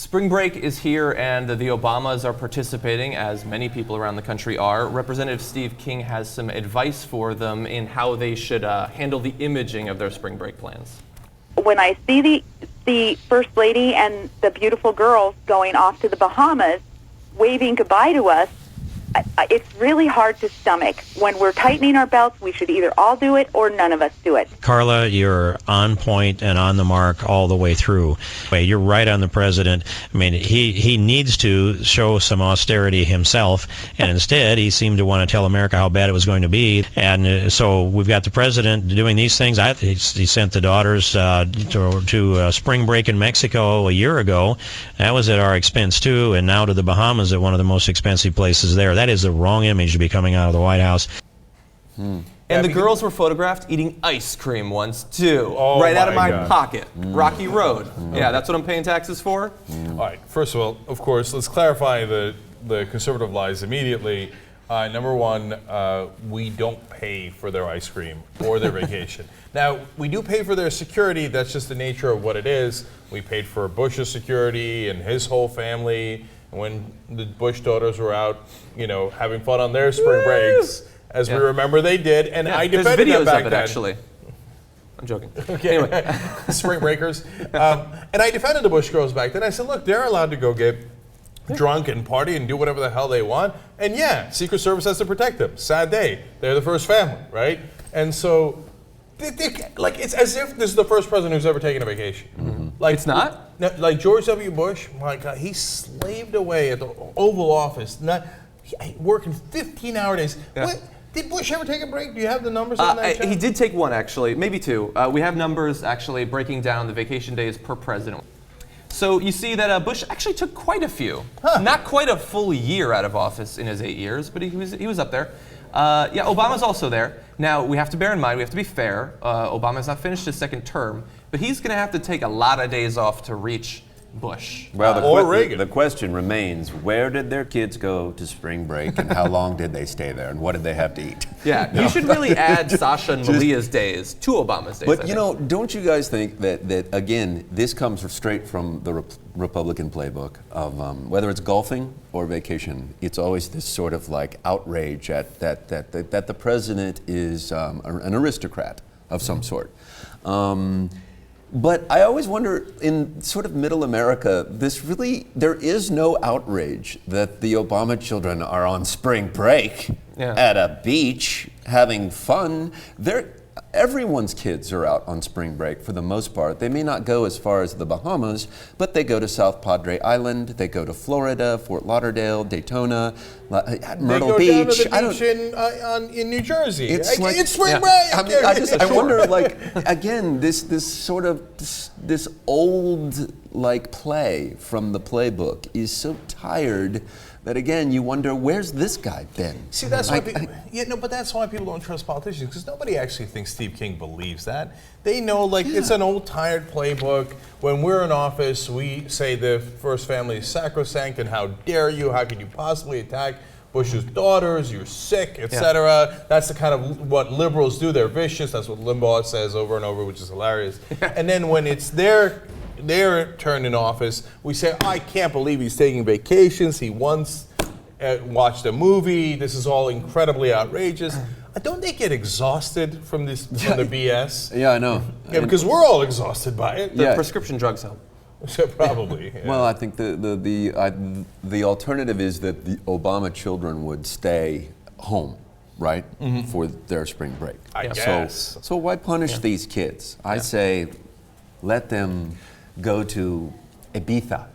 Spring break is here, and the Obamas are participating, as many people around the country are. Representative Steve King has some advice for them in how they should handle the imaging of their spring break plans. When I see the First Lady and the beautiful girls going off to the Bahamas, waving goodbye to us, it's really hard to stomach. When we're tightening our belts, we should either all do it or none of us do it. Carla, you're on point and on the mark all the way through. You're right on the president. I mean, he needs to show some austerity himself, and instead he seemed to want to tell America how bad it was going to be. And so we've got the president doing these things. He sent the daughters to spring break in Mexico a year ago. That was at our expense too, and now to the Bahamas at one of the most expensive places there. That is the wrong image to be coming out of the White House. And the girls were photographed eating ice cream once, too. Right out of my pocket. Rocky Road. Yeah, that's what I'm paying taxes for. All right, first of all, of course, let's clarify the conservative lies immediately. Number one, we don't pay for their ice cream or their vacation. Now, we do pay for their security. That's just the nature of what it is. We paid for Bush's security and his whole family. When the Bush daughters were out, having fun on their spring breaks, as we remember they did, and I defended them back then. Actually. I'm joking. Okay. Anyway, spring breakers. And I defended the Bush girls back then. I said, look, they're allowed to go get drunk and party and do whatever the hell they want. And yeah, Secret Service has to protect them. Sad day. They're the first family, right? And so, it's as if this is the first president who's ever taken a vacation. Mm-hmm. It's not? Like George W. Bush, my God, he slaved away at the Oval Office, working 15-hour days. Yeah. What, did Bush ever take a break? Do you have the numbers on that? He did take one, actually, maybe two. We have numbers actually breaking down the vacation days per president. So you see that Bush actually took quite a few. Not quite a full year out of office in his 8 years, but he was up there. Obama's also there. Now, we have to bear in mind, we have to be fair. Obama's not finished his second term, but he's going to have to take a lot of days off to reach Bush. Well, or Reagan. The question remains, where did their kids go to spring break, and how long did they stay there, and what did they have to eat? Yeah, you should really add Sasha and Malia's days to Obama's days. But don't you guys think that again, this comes straight from the Republican playbook of whether it's golfing or vacation, it's always this sort of like outrage at that the president is an aristocrat of some sort. But I always wonder, in sort of middle America, there is no outrage that the Obama children are on spring break at a beach having fun. Everyone's kids are out on spring break for the most part. They may not go as far as the Bahamas, but they go to South Padre Island, they go to Florida, Fort Lauderdale, Daytona, Myrtle Beach. They go down to the beach in New Jersey. It's spring break. I mean, I wonder, like, again, this old like play from the playbook is so tired that again you wonder, where's this guy been? See, that's why but that's why people don't trust politicians, because nobody actually thinks Steve King believes that. They know, it's an old tired playbook. When we're in office, we say the first family is sacrosanct, and how dare you? How could you possibly attack Bush's daughters? You're sick, etc. That's the kind of what liberals do. They're vicious. That's what Limbaugh says over and over, which is hilarious. And then when it's their turn in office, we say, I can't believe he's taking vacations. He once watched a movie. This is all incredibly outrageous. Don't they get exhausted from the BS? Yeah, I know. Yeah, because we're all exhausted by it. The prescription drugs help. Probably. Yeah. Well, I think the alternative is that the Obama children would stay home, right, for their spring break. I guess. So why punish these kids? I say, let them go to Ibiza